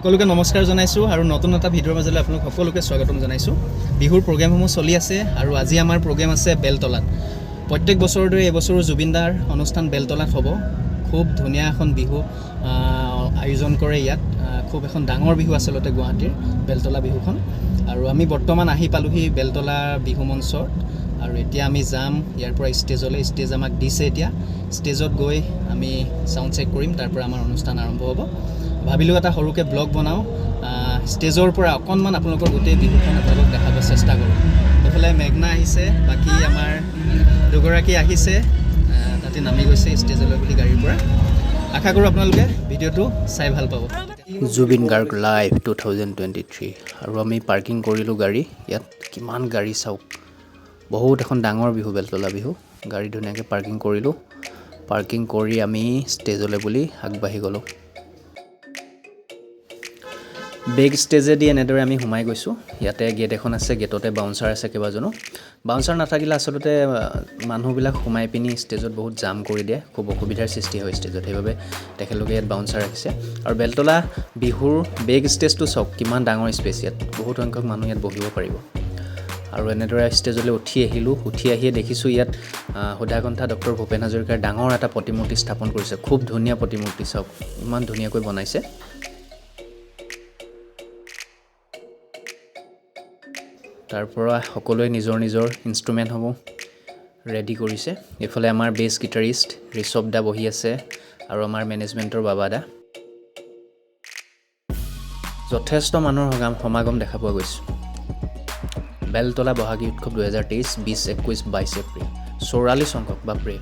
সকলোকে নমস্কাৰ জনাইছো আৰু নতুন এটা ভিডিঅ'ৰ মাজলৈ আপোনালোক সকলোকে স্বাগতম জনাইছো। বিহুৰ প্ৰগ্ৰামসমূহ চলি আছে আৰু আজি আমাৰ প্ৰগ্ৰাম আছে বেলতলাত। প্ৰত্যেক বছৰৰ দৰে এবছৰো জুবিন দাৰ অনুষ্ঠান বেলতলাত হ'ব। খুব ধুনীয়া এখন বিহু আয়োজন কৰে ইয়াত। খুব এখন ডাঙৰ বিহু আচলতে গুৱাহাটীৰ বেলতলা বিহুখন। আৰু আমি বৰ্তমান আহি পালোহি বেলতলা বিহু মঞ্চত আৰু এতিয়া আমি যাম ইয়াৰ পৰা ষ্টেজলৈ। ষ্টেজ আমাক দিছে এতিয়া। ষ্টেজত গৈ আমি সাউণ্ড চেক কৰিম, তাৰ পৰা আমাৰ অনুষ্ঠান আৰম্ভ হ'ব। ভাবিলোঁ এটা সৰুকৈ ব্লগ বনাওঁ, ষ্টেজৰ পৰা অকণমান আপোনালোকৰ গোটেই বিহুখন আপোনালোকক দেখাব চেষ্টা কৰোঁ। এইফালে মেঘনা আহিছে, বাকী আমাৰ দুগৰাকী আহিছে, তাতে নামি গৈছে ষ্টেজলৈ বুলি গাড়ীৰ পৰা। আশা কৰোঁ আপোনালোকে ভিডিঅ'টো চাই ভাল পাব। জুবিন গাৰ্গ লাইভ 2023 আৰু আমি পাৰ্কিং কৰিলোঁ গাড়ী ইয়াত। কিমান গাড়ী চাওক, বহুত এখন ডাঙৰ বিহু বেলতলা বিহু। গাড়ী ধুনীয়াকৈ পাৰ্কিং কৰিলোঁ। পাৰ্কিং কৰি আমি ষ্টেজলৈ বুলি আগবাঢ়ি গ'লোঁ। বেগ ষ্টেজেদি এনেদৰে আমি সোমাই গৈছোঁ। ইয়াতে গেট এখন আছে, গেটতে বাউন্সাৰ আছে কেইবাজনো। বাউন্সাৰ নাথাকিলে আচলতে মানুহবিলাক সোমাই পিনি ষ্টেজত বহুত জাম কৰি দিয়ে, খুব অসুবিধাৰ সৃষ্টি হয় ষ্টেজত। সেইবাবে তেখেতলোকে ইয়াত বাউন্সাৰ ৰাখিছে। আৰু বেলতলা বিহুৰ বেগ ষ্টেজটো চাওক, কিমান ডাঙৰ স্পেচ। ইয়াত বহুত সংখ্যক মানুহ ইয়াত বহিব পাৰিব। আৰু এনেদৰে ষ্টেজলৈ উঠি আহিলোঁ। উঠি আহিয়ে দেখিছোঁ ইয়াত সুধাকণ্ঠা ডক্টৰ ভূপেন হাজৰিকাৰ ডাঙৰ এটা প্ৰতিমূৰ্তি স্থাপন কৰিছে। খুব ধুনীয়া প্ৰতিমূৰ্তি, চাওক ইমান ধুনীয়াকৈ বনাইছে। তাৰ পৰা সকলোৱে নিজৰ নিজৰ ইনষ্ট্ৰুমেণ্টসমূহ ৰেডি কৰিছে। এইফালে আমাৰ বেছ গিটাৰিষ্ট ঋষভ দা বহি আছে আৰু আমাৰ মেনেজমেণ্টৰ বাবা দা। যথেষ্ট মানুহৰ সমাগম দেখা পোৱা গৈছে। বেলতলা বহাগী উৎসৱ 2023 20, 21, 22 এপ্ৰিল 44 সংখ্যক, বাপৰে।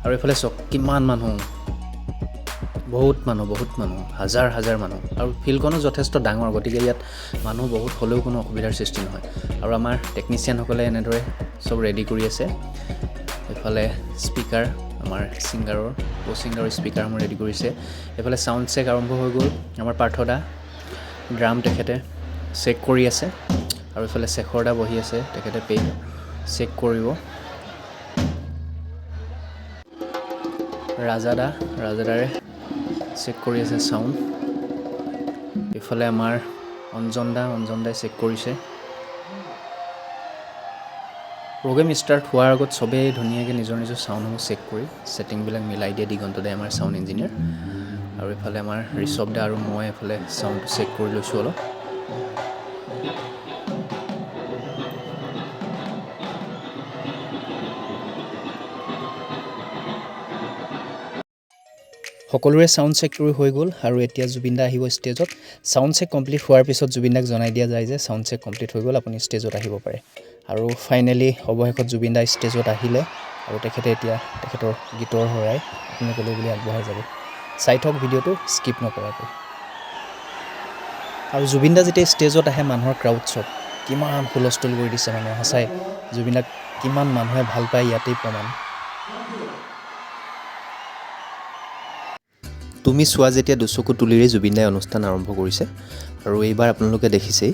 আৰু এইফালে চাওক কিমান মানুহ, বহুত মানুহ, হাজাৰ হাজাৰ মানুহ। আৰু ফিল্ডখনো যথেষ্ট ডাঙৰ, গতিকে ইয়াত মানুহ বহুত হ'লেও কোনো অসুবিধাৰ সৃষ্টি নহয়। আৰু আমাৰ টেকনিচিয়ানসকলে এনেদৰে চব ৰেডি কৰি আছে। এইফালে স্পীকাৰ, আমাৰ ছিংগাৰৰ স্পীকাৰসমূহ ৰেডি কৰিছে। এইফালে ছাউণ্ড চেক আৰম্ভ হৈ গ'ল। আমাৰ পাৰ্থদা ড্ৰাম তেখেতে চেক কৰি আছে। আৰু এইফালে শেখৰদা বহি আছে, তেখেতে চেক কৰিব। ৰাজাদাৰে চেক কৰি আছে ছাউণ্ড। এইফালে আমাৰ অঞ্জনদাই চেক কৰিছে। প্ৰগ্ৰেম ষ্টাৰ্ট হোৱাৰ আগত চবেই ধুনীয়াকৈ নিজৰ ছাউণ্ডসমূহ চেক কৰি ছেটিংবিলাক মিলাই দিয়ে দিগন্তদাই, আমাৰ ছাউণ্ড ইঞ্জিনিয়াৰ। আৰু এইফালে আমাৰ ঋষভ দা আৰু মই এইফালে ছাউণ্ডটো চেক কৰি লৈছোঁ অলপ। সকলোৰে ছাউণ্ড চেক কৰি হৈ গ'ল আৰু এতিয়া জুবিন দা আহিব ষ্টেজত। ছাউণ্ড চেক কমপ্লিট হোৱাৰ পিছত জুবিন দাক জনাই দিয়া যায় যে ছাউণ্ড চেক কমপ্লিট হৈ গ'ল, আপুনি ষ্টেজত আহিব পাৰে। আৰু ফাইনেলি অৱশেষত জুবিন দা ষ্টেজত আহিলে আৰু তেখেতে এতিয়া তেখেতৰ গীতৰ শৰাই আপোনালোকলৈ বুলি আগবঢ়াই যাব। চাই থওক ভিডিঅ'টো স্কিপ নকৰাকৈ। আৰু জুবিন দা যেতিয়া ষ্টেজত আহে, মানুহৰ ক্ৰাউড চব কিমান হুলস্থুল কৰি দিছে মানুহে। সঁচাই জুবিন দাক কিমান মানুহে ভাল পায় ইয়াতেই প্ৰমাণ। তুমি চোৱা যেতিয়া দুচকু তুলিৰেই জুবিন দাই অনুষ্ঠান আৰম্ভ কৰিছে। আৰু এইবাৰ আপোনালোকে দেখিছেই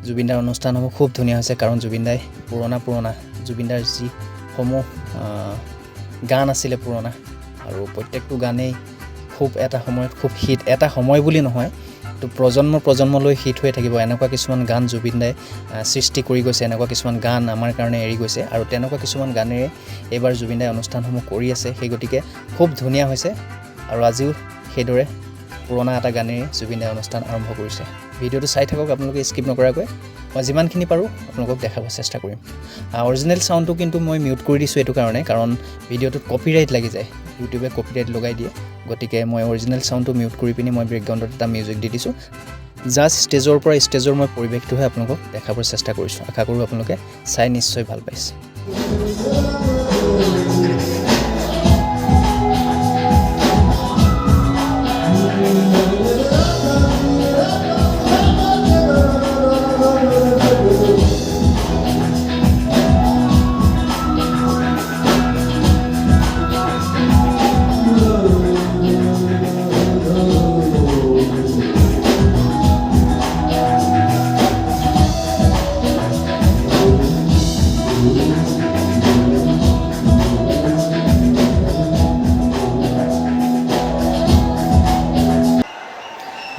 জুবিন দাৰ অনুষ্ঠানসমূহ খুব ধুনীয়া হৈছে, কাৰণ জুবিন দাই পুৰণা জুবিন দাৰ যিসমূহ গান আছিলে পুৰণা, আৰু প্ৰত্যেকটো গানেই খুব এটা সময়ত খুব হিট। এটা সময় বুলি নহয়, তো প্ৰজন্মলৈ হিট হৈ থাকিব। এনেকুৱা কিছুমান গান জুবিন দাই সৃষ্টি কৰি গৈছে, এনেকুৱা কিছুমান গান আমাৰ কাৰণে এৰি গৈছে। আৰু তেনেকুৱা কিছুমান গানেৰে এইবাৰ জুবিন দাই অনুষ্ঠানসমূহ কৰি আছে। সেই গতিকে খুব ধুনীয়া হৈছে। আৰু আজিও সেইদৰে পুৰণা এটা গানেৰে জুবিন দাই অনুষ্ঠান আৰম্ভ কৰিছে। ভিডিঅ'টো চাই থাকক আপোনালোকে স্কিপ নকৰাকৈ। মই যিমানখিনি পাৰোঁ আপোনালোকক দেখাব চেষ্টা কৰিম। অৰিজিনেল ছাউণ্ডটো কিন্তু মই মিউট কৰি দিছোঁ এইটো কাৰণে, কাৰণ ভিডিঅ'টোত কপিৰাইট লাগি যায়, ইউটিউবে কপিৰাইট লগাই দিয়ে। গতিকে মই অৰিজিনেল ছাউণ্ডটো মিউট কৰি পিনি মই বেকগ্ৰাউণ্ডত এটা মিউজিক দি দিছোঁ। জাষ্ট ষ্টেজৰ মই পৰিৱেশটোহে আপোনালোকক দেখাবৰ চেষ্টা কৰিছোঁ। আশা কৰোঁ আপোনালোকে চাই নিশ্চয় ভাল পাইছে।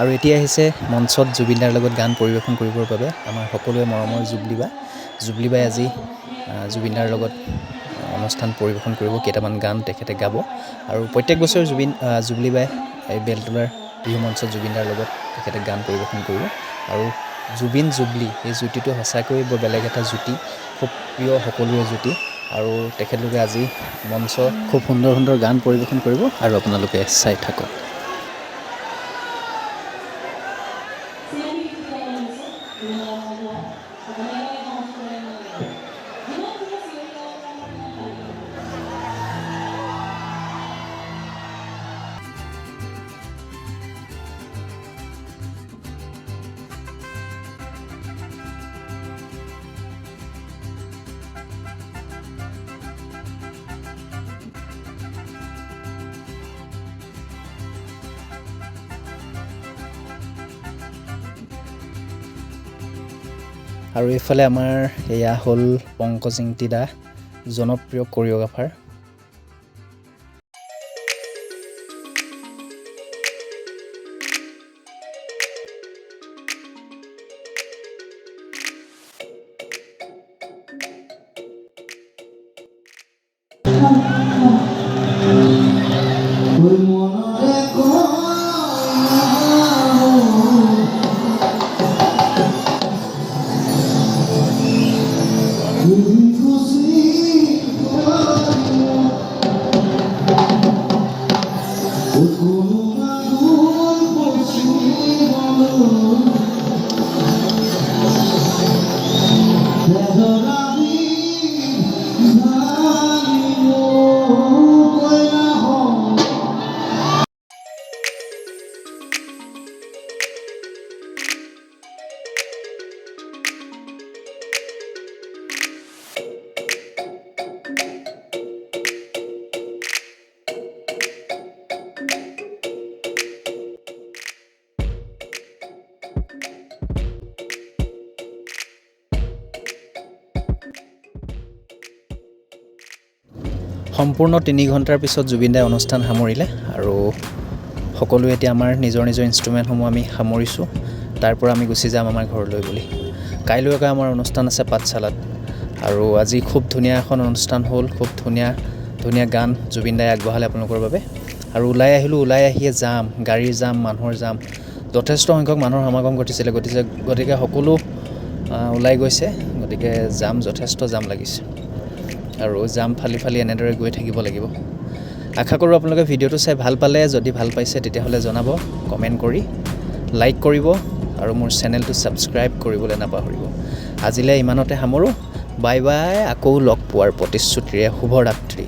আৰু এতিয়া আহিছে মঞ্চত জুবিনদাৰ লগত গান পৰিৱেশন কৰিবৰ বাবে আমাৰ সকলোৱে মৰমৰ জুবলিবাই আজি জুবিনদাৰ লগত অনুষ্ঠান পৰিৱেশন কৰিব, কেইটামান গান তেখেতে গাব। আৰু প্ৰত্যেক বছৰ জুবলিবাই এই বেলতলাৰ বিহু মঞ্চত জুবিনদাৰ লগত তেখেতে গান পৰিৱেশন কৰিব। আৰু জুবলি এই জুতিটো সঁচাকৈ বৰ বেলেগ এটা জুতি, খুব প্ৰিয় সকলোৰে জুতি। আৰু তেখেতলোকে আজি মঞ্চত খুব সুন্দৰ সুন্দৰ গান পৰিৱেশন কৰিব আৰু আপোনালোকে চাই থাকক। আৰু এইফালে আমাৰ এয়া হ'ল পংকজিংটি দা, জনপ্ৰিয় কোৰিঅ'গ্ৰাফাৰ। সম্পূৰ্ণ 3 ঘণ্টাৰ পিছত জুবিনদাই অনুষ্ঠান সামৰিলে আৰু সকলোৱে এতিয়া আমাৰ নিজৰ নিজৰ ইনষ্ট্ৰুমেণ্টসমূহ আমি সামৰিছোঁ। তাৰ পৰা আমি গুচি যাম আমাৰ ঘৰলৈ বুলি। কাইলৈকে আমাৰ অনুষ্ঠান আছে পাঠশালাত। আৰু আজি খুব ধুনীয়া এখন অনুষ্ঠান হ'ল, খুব ধুনীয়া গান জুবিনদাই আগবঢ়ালে আপোনালোকৰ বাবে। আৰু ওলাই আহিয়ে জাম, গাড়ীৰ জাম, মানুহৰ জাম, যথেষ্ট সংখ্যক মানুহৰ সমাগম ঘটিছিলে। গতিকে সকলো ওলাই গৈছে, গতিকে যথেষ্ট জাম লাগিছে। আৰু জাম ফালি এনেদৰে গৈ থাকিব লাগিব। আশা কৰোঁ আপোনালোকে ভিডিঅ'টো চাই ভাল পালে। যদি ভাল পাইছে তেতিয়াহ'লে জনাব কমেণ্ট কৰি, লাইক কৰিব আৰু মোৰ চেনেলটো ছাবস্ক্ৰাইব কৰিবলৈ নাপাহৰিব। আজিলৈ ইমানতে সামৰোঁ। Bye bye. আকৌ লগ পোৱাৰ প্ৰতিশ্ৰুতিৰে শুভৰাত্ৰি।